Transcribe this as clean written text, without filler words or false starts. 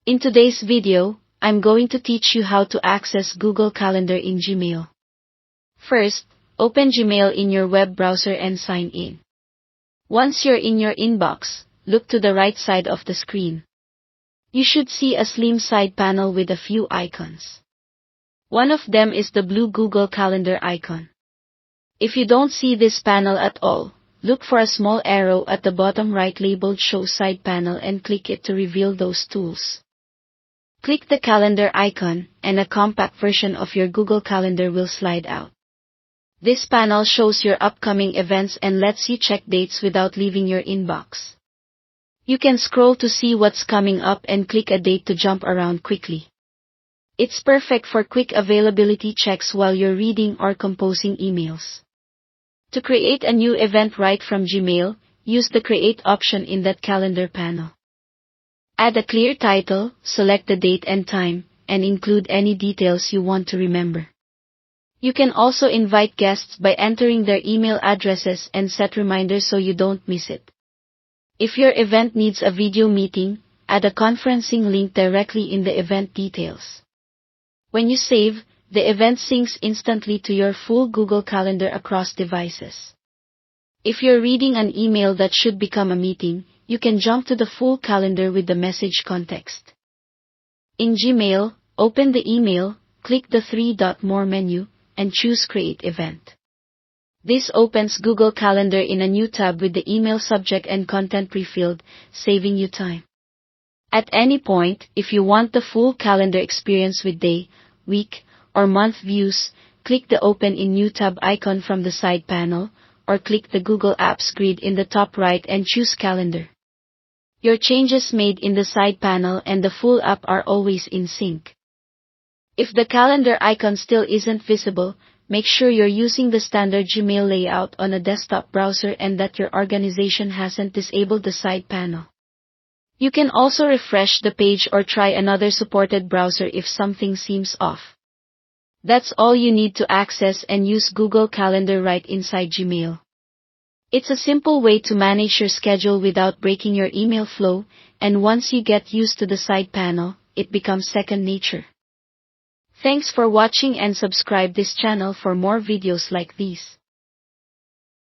In today's video, I'm going to teach you how to access Google Calendar in Gmail. First, open Gmail in your web browser and sign in. Once you're in your inbox, look to the right side of the screen. You should see a slim side panel with a few icons. One of them is the blue Google Calendar icon. If you don't see this panel at all, look for a small arrow at the bottom right labeled Show Side Panel and click it to reveal those tools. Click the calendar icon, and a compact version of your Google Calendar will slide out. This panel shows your upcoming events and lets you check dates without leaving your inbox. You can scroll to see what's coming up and click a date to jump around quickly. It's perfect for quick availability checks while you're reading or composing emails. To create a new event right from Gmail, use the Create option in that calendar panel. Add a clear title, select the date and time, and include any details you want to remember. You can also invite guests by entering their email addresses and set reminders so you don't miss it. If your event needs a video meeting, add a conferencing link directly in the event details. When you save, the event syncs instantly to your full Google Calendar across devices. If you're reading an email that should become a meeting, you can jump to the full calendar with the message context. In Gmail, open the email, click the three-dot-more menu, and choose Create Event. This opens Google Calendar in a new tab with the email subject and content pre-filled, saving you time. At any point, if you want the full calendar experience with day, week, or month views, click the Open in New tab icon from the side panel, or click the Google Apps grid in the top right and choose Calendar. Your changes made in the side panel and the full app are always in sync. If the calendar icon still isn't visible, make sure you're using the standard Gmail layout on a desktop browser and that your organization hasn't disabled the side panel. You can also refresh the page or try another supported browser if something seems off. That's all you need to access and use Google Calendar right inside Gmail. It's a simple way to manage your schedule without breaking your email flow, and once you get used to the side panel, it becomes second nature. Thanks for watching and subscribe this channel for more videos like these.